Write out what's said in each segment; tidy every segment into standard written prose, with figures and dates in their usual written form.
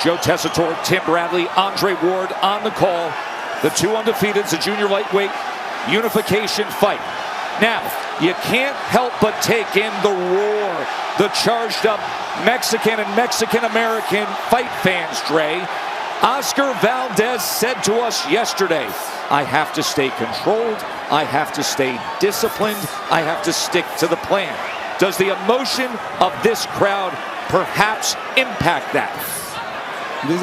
Joe Tessitore, Tim Bradley, Andre Ward on the call. The two undefeateds, a junior lightweight unification fight. Now, you can't help but take in the roar, the charged up Mexican and Mexican-American fight fans, Dre. Oscar Valdez said to us yesterday, I have to stay controlled, I have to stay disciplined, I have to stick to the plan. Does the emotion of this crowd perhaps impact that?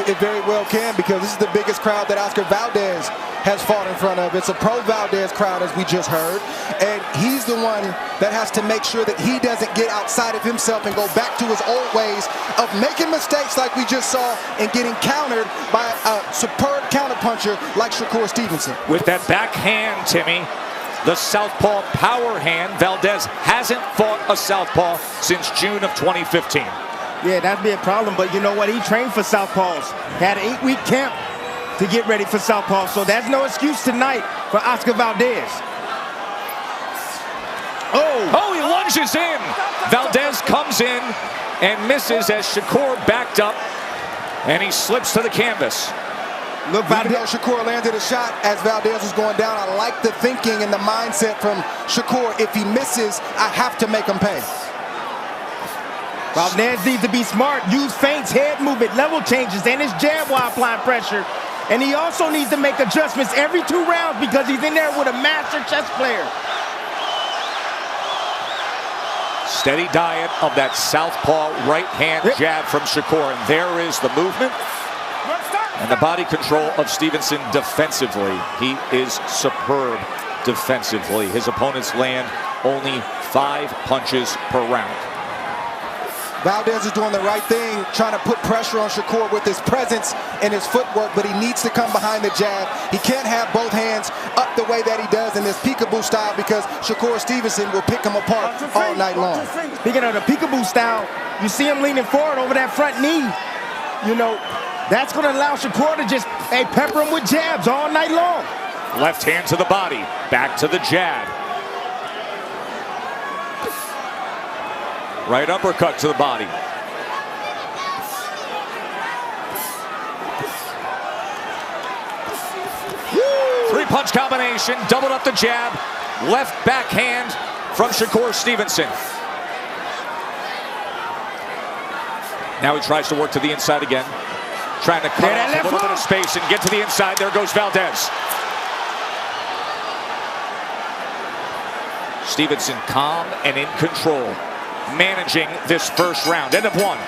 It very well can, because this is the biggest crowd that Oscar Valdez has fought in front of. It's a pro-Valdez crowd, as we just heard, and he's the one that has to make sure that he doesn't get outside of himself and go back to his old ways of making mistakes like we just saw and getting countered by a superb counterpuncher like Shakur Stevenson. With that backhand, Timmy, the southpaw power hand, Valdez hasn't fought a southpaw since June of 2015. Yeah, that'd be a problem, but you know what? He trained for southpaws. Had an 8-week camp to get ready for southpaws, so that's no excuse tonight for Oscar Valdez. Oh, he lunges in. Valdez comes in and misses as Shakur backed up, and he slips to the canvas. Look, even though Shakur landed a shot as Valdez was going down, I like the thinking and the mindset from Shakur. If he misses, I have to make him pay. Valdez needs to be smart, use feints, head movement, level changes, and his jab while applying pressure. And he also needs to make adjustments every 2 rounds because he's in there with a master chess player. Steady diet of that southpaw right-hand jab from Shakur. And there is the movement and the body control of Stevenson defensively. He is superb defensively. His opponents land only 5 punches per round. Valdez is doing the right thing, trying to put pressure on Shakur with his presence and his footwork, but he needs to come behind the jab. He can't have both hands up the way that he does in this peekaboo style, because Shakur Stevenson will pick him apart all night long. Speaking of the peekaboo style, you see him leaning forward over that front knee. You know, that's going to allow Shakur to just pepper him with jabs all night long. Left hand to the body, back to the jab. Right uppercut to the body. Three-punch combination, doubled up the jab. Left backhand from Shakur Stevenson. Now he tries to work to the inside again. Trying to cut off a little bit of space and get to the inside. There goes Valdez. Stevenson calm and in control, managing this first round. End of 1.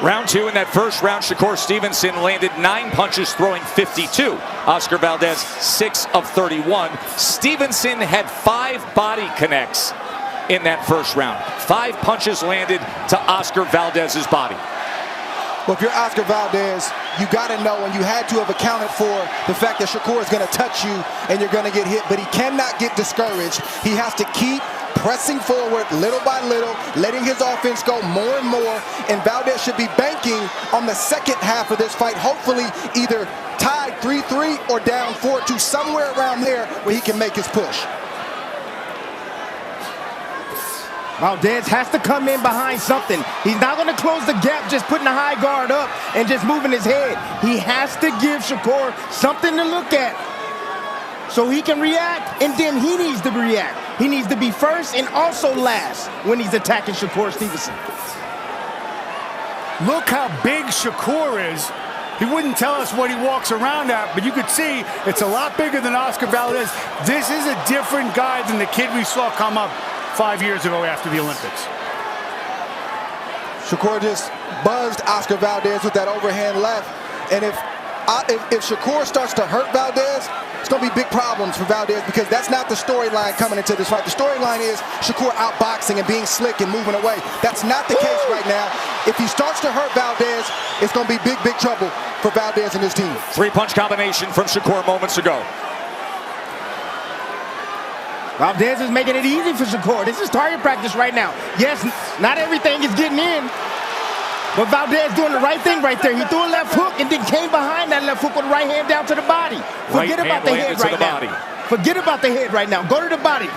Round 2. In that first round, Shakur Stevenson landed 9 punches, throwing 52. Oscar Valdez, 6 of 31. Stevenson had 5 body connects in that first round. 5 punches landed to Oscar Valdez's body. Well, if you're Oscar Valdez, you got to know, and you had to have accounted for the fact that Shakur is going to touch you and you're going to get hit, but he cannot get discouraged. He has to keep pressing forward little by little, letting his offense go more and more, and Valdez should be banking on the second half of this fight, hopefully either tied 3-3 or down 4-2, somewhere around there where he can make his push. Valdez has to come in behind something. He's not going to close the gap just putting the high guard up and just moving his head. He has to give Shakur something to look at so he can react, and then he needs to react. He needs to be first and also last when he's attacking Shakur Stevenson. Look how big Shakur is. He wouldn't tell us what he walks around at, but you could see it's a lot bigger than Oscar Valdez. This is a different guy than the kid we saw come up 5 years ago after the Olympics. Shakur just buzzed Oscar Valdez with that overhand left, and if Shakur starts to hurt Valdez, it's going to be big problems for Valdez, because that's not the storyline coming into this fight. The storyline is Shakur outboxing and being slick and moving away. That's not the case right now. If he starts to hurt Valdez, it's going to be big, big trouble for Valdez and his team. 3-punch combination from Shakur moments ago. Valdez is making it easy for Shakur. This is target practice right now. Yes, not everything is getting in, but Valdez doing the right thing right there. He threw a left hook and then came behind that left hook with the right hand down to the body. Forget about the head right now. Forget about the head right now. Go to the body.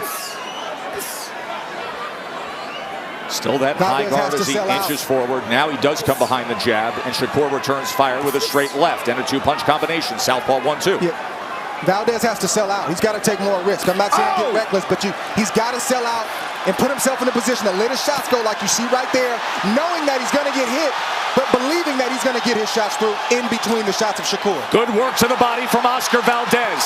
Still that high Valdez guard has as to he sell out. inches forward. Now he does come behind the jab, and Shakur returns fire with a straight left and a two-punch combination. Southpaw 1-2. Yeah. Valdez has to sell out. He's got to take more risk. I'm not saying get reckless, but he's got to sell out and put himself in a position to let his shots go like you see right there, knowing that he's going to get hit, but believing that he's going to get his shots through in between the shots of Shakur. Good work to the body from Oscar Valdez.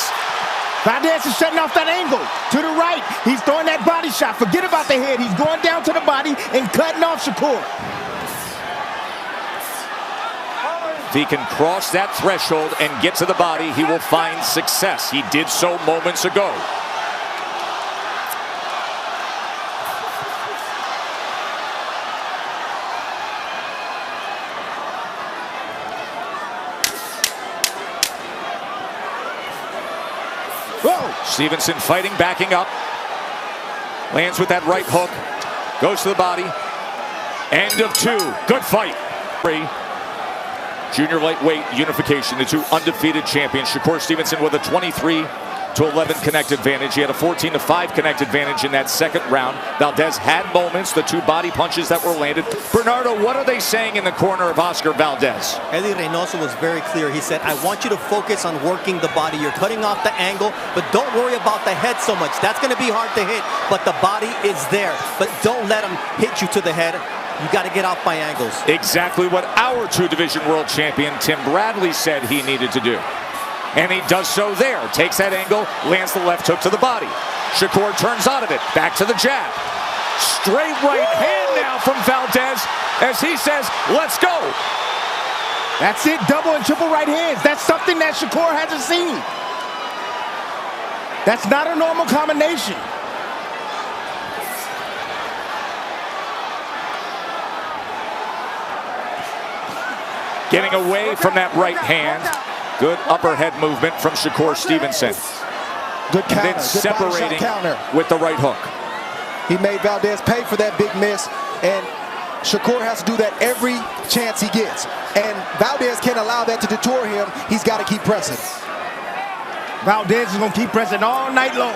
Valdez is shutting off that angle to the right. He's throwing that body shot. Forget about the head. He's going down to the body and cutting off Shakur. If he can cross that threshold and get to the body, he will find success. He did so moments ago. Whoa! Stevenson fighting, backing up. Lands with that right hook. Goes to the body. End of 2. Good fight. Junior lightweight unification. The two undefeated champions. Shakur Stevenson with a 23-11 connect advantage. He had a 14-5 connect advantage in that second round. Valdez had moments, the two body punches that were landed. Bernardo, what are they saying in the corner of Oscar Valdez? Eddie Reynoso was very clear. He said, I want you to focus on working the body. You're cutting off the angle, but don't worry about the head so much. That's going to be hard to hit, but the body is there. But don't let him hit you to the head. You got to get off by angles. Exactly what our two-division world champion Tim Bradley said he needed to do. And he does so there. Takes that angle, lands the left hook to the body. Shakur turns out of it. Back to the jab. Straight right hand now from Valdez as he says, let's go. That's it, double and triple right hands. That's something that Shakur hasn't seen. That's not a normal combination. Getting away from that right hand. Good upper head movement from Shakur Stevenson. Good counter. And then separating with the right hook. He made Valdez pay for that big miss, and Shakur has to do that every chance he gets. And Valdez can't allow that to detour him. He's got to keep pressing. Valdez is going to keep pressing all night long.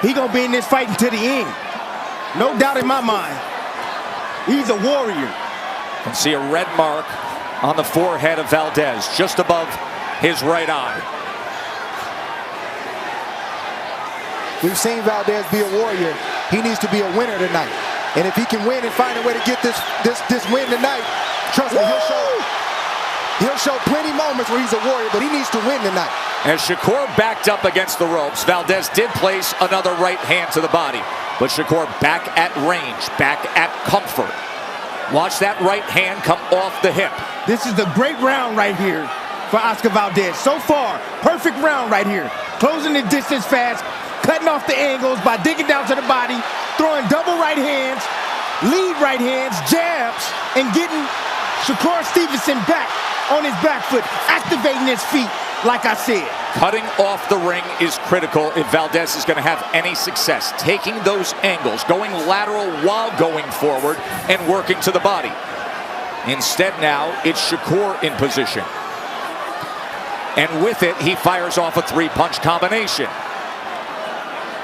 He's going to be in this fight until the end. No doubt in my mind. He's a warrior. You can see a red mark on the forehead of Valdez, just above his right eye. We've seen Valdez be a warrior. He needs to be a winner tonight. And if he can win and find a way to get this win tonight, trust me, he'll show plenty moments where he's a warrior, but he needs to win tonight. As Shakur backed up against the ropes, Valdez did place another right hand to the body. But Shakur back at range, back at comfort. Watch that right hand come off the hip. This is the great round right here for Oscar Valdez. So far, perfect round right here. Closing the distance fast, cutting off the angles by digging down to the body, throwing double right hands, lead right hands, jabs, and getting Shakur Stevenson back on his back foot, activating his feet, like I said. Cutting off the ring is critical if Valdez is going to have any success. Taking those angles, going lateral while going forward, and working to the body. Instead now, it's Shakur in position. And with it, he fires off a three-punch combination.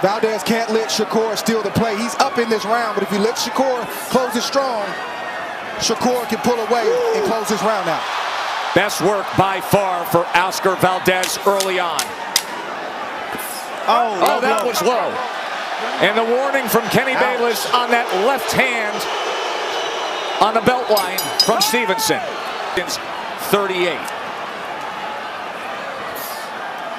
Valdez can't let Shakur steal the play. He's up in this round, but if he lets Shakur close it strong, Shakur can pull away and close this round out. Best work by far for Oscar Valdez early on. Oh, that was low. And the warning from Kenny Bayless on that left hand on the belt line from Stevenson. 38.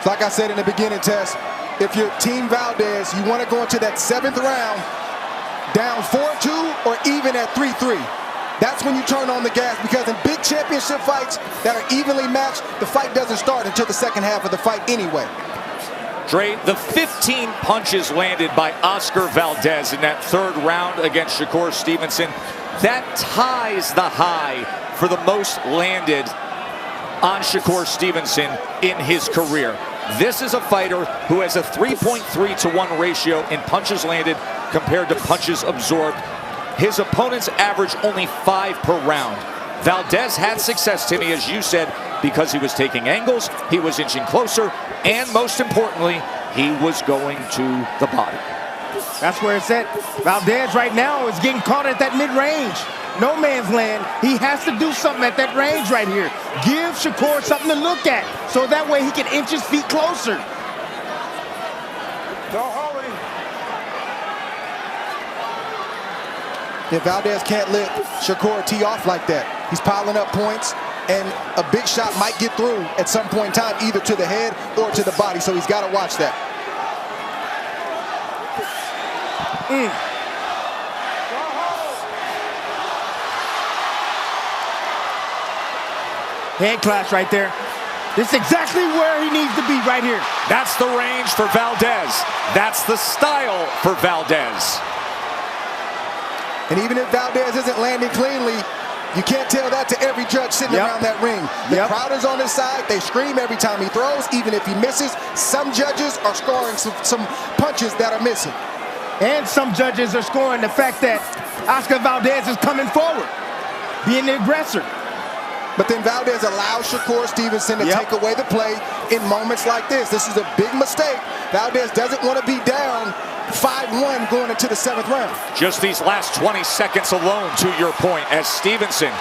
Like I said in the beginning, Tess, if you're Team Valdez, you want to go into that 7th round down 4-2 or even at 3-3. That's when you turn on the gas, because in big championship fights that are evenly matched, the fight doesn't start until the second half of the fight anyway. Dre, the 15 punches landed by Oscar Valdez in that 3rd round against Shakur Stevenson, that ties the high for the most landed on Shakur Stevenson in his career. This is a fighter who has a 3.3-to-1 ratio in punches landed compared to punches absorbed. His opponents average only 5 per round. Valdez had success, Timmy, as you said, because he was taking angles, he was inching closer, and most importantly, he was going to the body. That's where it's at. Valdez right now is getting caught at that mid-range. No man's land. He has to do something at that range right here. Give Shakur something to look at so that way he can inch his feet closer. If Valdez can't let Shakur tee off like that, he's piling up points, and a big shot might get through at some point in time, either to the head or to the body, so he's got to watch that. Head clash right there. This is exactly where he needs to be right here. That's the range for Valdez. That's the style for Valdez. And even if Valdez isn't landing cleanly, you can't tell that to every judge sitting around that ring. The crowd is on his side. They scream every time he throws, even if he misses. Some judges are scoring some punches that are missing. And some judges are scoring the fact that Oscar Valdez is coming forward, being the aggressor. But then Valdez allows Shakur Stevenson to take away the play in moments like this. This is a big mistake. Valdez doesn't want to be down 5-1 going into the 7th round. Just these last 20 seconds alone, to your point, as Stevenson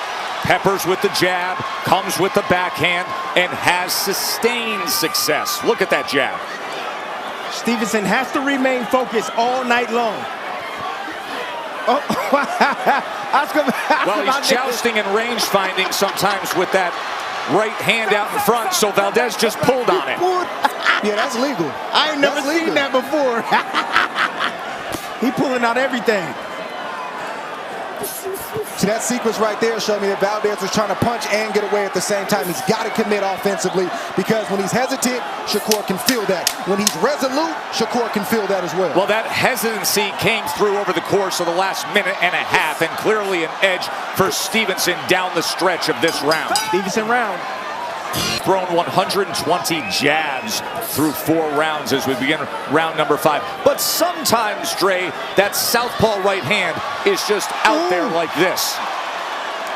peppers with the jab, comes with the backhand, and has sustained success. Look at that jab. Stevenson has to remain focused all night long. Oscar, well, he's jousting and range finding sometimes with that right hand out in front, so Valdez just pulled on it. Yeah, that's legal. I ain't never seen that before. He pulling out everything. See, that sequence right there showed me that Valdez was trying to punch and get away at the same time. He's got to commit offensively, because when he's hesitant, Shakur can feel that. When he's resolute, Shakur can feel that as well. Well, that hesitancy came through over the course of the last minute and a half, and clearly an edge for Stevenson down the stretch of this round. Stevenson round. Thrown 120 jabs through 4 rounds as we begin round number 5. But sometimes, Dre, that southpaw right hand is just out there like this.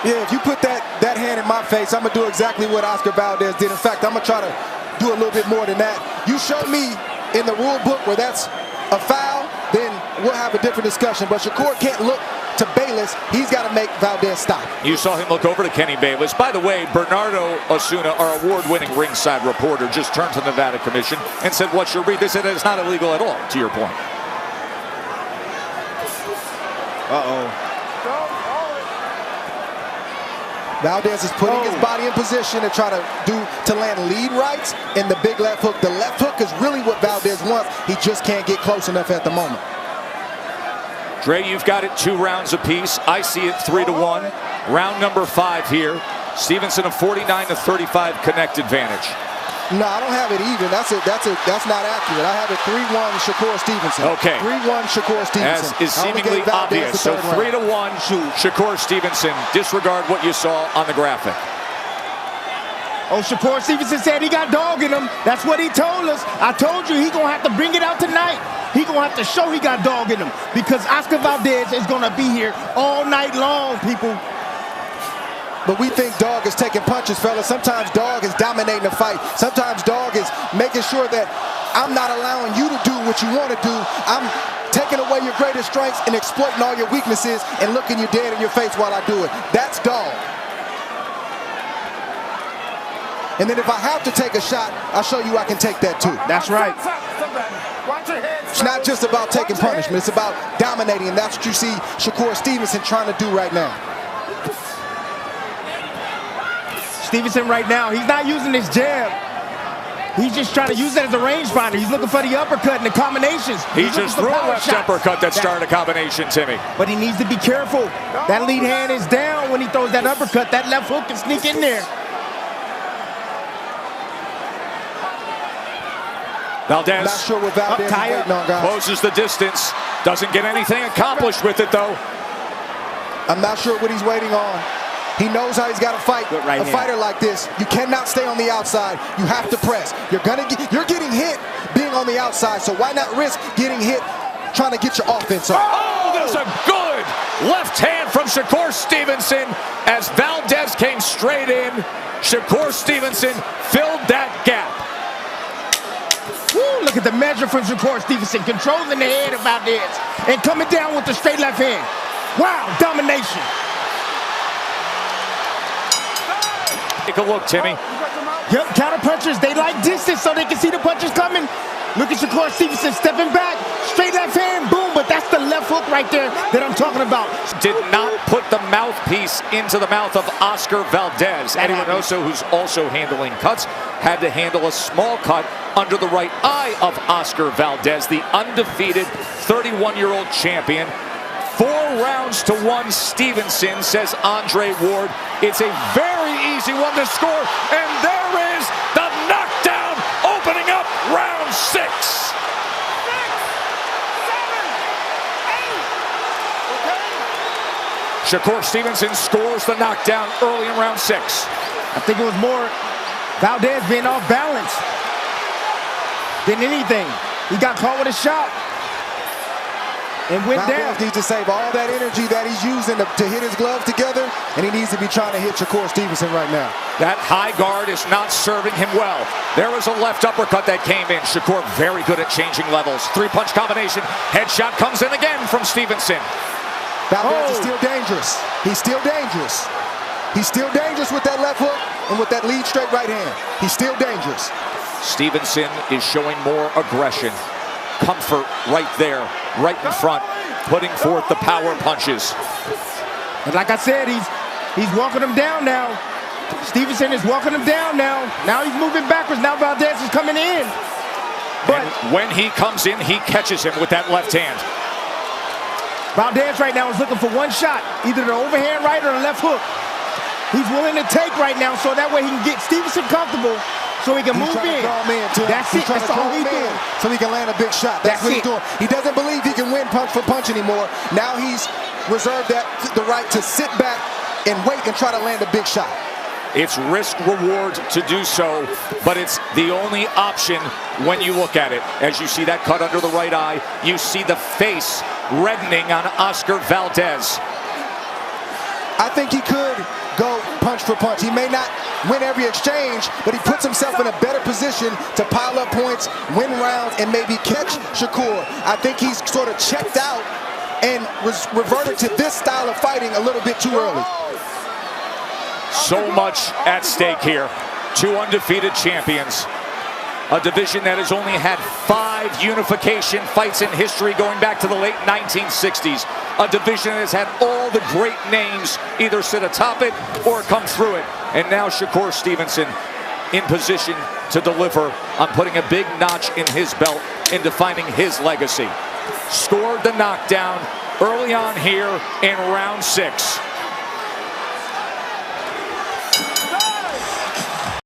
Yeah, if you put that hand in my face, I'm going to do exactly what Oscar Valdez did. In fact, I'm going to try to do a little bit more than that. You show me in the rule book where that's a foul, then we'll have a different discussion. But Shakur can't look to Bayless. He's got to make Valdez stop. You saw him look over to Kenny Bayless. By the way, Bernardo Osuna, our award-winning ringside reporter, just turned to the Nevada Commission and said, "What's your read?" They said it's not illegal at all, to your point. Valdez is putting his body in position to try to land lead rights and the big left hook. The left hook is really what Valdez wants. He just can't get close enough at the moment. Dre, you've got it 2 rounds apiece. I see it 3-1. Round number 5 here. Stevenson a 49-35 connect advantage. No, I don't have it even. That's not accurate. I have it 3-1 Shakur Stevenson. Okay. 3-1 Shakur Stevenson. As is seemingly obvious. So 3-1 Shakur Stevenson. Disregard what you saw on the graphic. Oh, Shakur Stevenson said he got dog in him. That's what he told us. I told you he gonna have to bring it out tonight. He gonna have to show he got dog in him, because Oscar Valdez is gonna be here all night long, people. But we think Dog is taking punches, fellas. Sometimes Dog is dominating the fight. Sometimes Dog is making sure that I'm not allowing you to do what you want to do. I'm taking away your greatest strengths and exploiting all your weaknesses and looking you dead in your face while I do it. That's Dog. And then if I have to take a shot, I'll show you I can take that too. That's right. It's not just about taking punishment. It's about dominating, and that's what you see Shakur Stevenson trying to do right now. Stevenson right now, he's not using his jab. He's just trying to use that as a rangefinder. He's looking for the uppercut and the combinations. He just threw a left uppercut that started a combination, Timmy. But he needs to be careful. That lead hand is down when he throws that uppercut. That left hook can sneak in there. Valdez, not sure what Valdez is waiting on, guys. Closes the distance. Doesn't get anything accomplished with it, though. I'm not sure what he's waiting on. He knows how he's got to fight a fighter like this. You cannot stay on the outside. You have to press. You're getting hit being on the outside, so why not risk getting hit trying to get your offense off? Oh, there's a good left hand from Shakur Stevenson as Valdez came straight in. Shakur Stevenson filled that gap. Woo! Woo! Look at the measure from Shakur Stevenson, controlling the head of Valdez and coming down with the straight left hand. Wow, domination. Take a look, Timmy. Yep, counter punchers, they like distance so they can see the punches coming. Look at Shakur Stevenson stepping back, straight left hand, boom, but that's the left hook right there that I'm talking about. Did not put the mouthpiece into the mouth of Oscar Valdez. Eddie Reynoso, who's also handling cuts, had to handle a small cut under the right eye of Oscar Valdez, the undefeated 31-year-old champion. 4 rounds to 1 Stevenson, says Andre Ward. It's a very easy one to score, and there is the knockdown opening up round 6. Shakur Stevenson scores the knockdown early in round 6. I think it was more Valdez being off balance than anything. He got caught with a shot and went down. Valdez needs to save all that energy that he's using to hit his gloves together, and he needs to be trying to hit Shakur Stevenson right now. That high guard is not serving him well. There was a left uppercut that came in. Shakur very good at changing levels. 3-punch combination. Headshot comes in again from Stevenson. Valdez is still dangerous. He's still dangerous. He's still dangerous with that left hook and with that lead straight right hand. He's still dangerous. Stevenson is showing more aggression. Comfort right there, right in front, putting forth the power punches. And like I said, he's walking him down now. Stevenson is walking him down now. Now he's moving backwards. Now Valdez is coming in. But and when he comes in, he catches him with that left hand. Valdez right now is looking for one shot, either the overhand right or the left hook. He's willing to take right now so that way he can get Stevenson comfortable so he can move in. That's it. That's all he's doing. So he can land a big shot. That's what he's doing. He doesn't believe he can win punch for punch anymore. Now he's reserved the right to sit back and wait and try to land a big shot. It's risk-reward to do so, but it's the only option when you look at it. As you see that cut under the right eye, you see the face reddening on Oscar Valdez. I think he could go punch for punch. He may not win every exchange, but he puts himself in a better position to pile up points, win rounds, and maybe catch Shakur. I think he's sort of checked out and reverted to this style of fighting a little bit too early. So much at stake here. 2 undefeated champions. A division that has only had 5 unification fights in history going back to the late 1960s. A division that has had all the great names either sit atop it or come through it. And now Shakur Stevenson in position to deliver on putting a big notch in his belt and defining his legacy. Scored the knockdown early on here in round 6.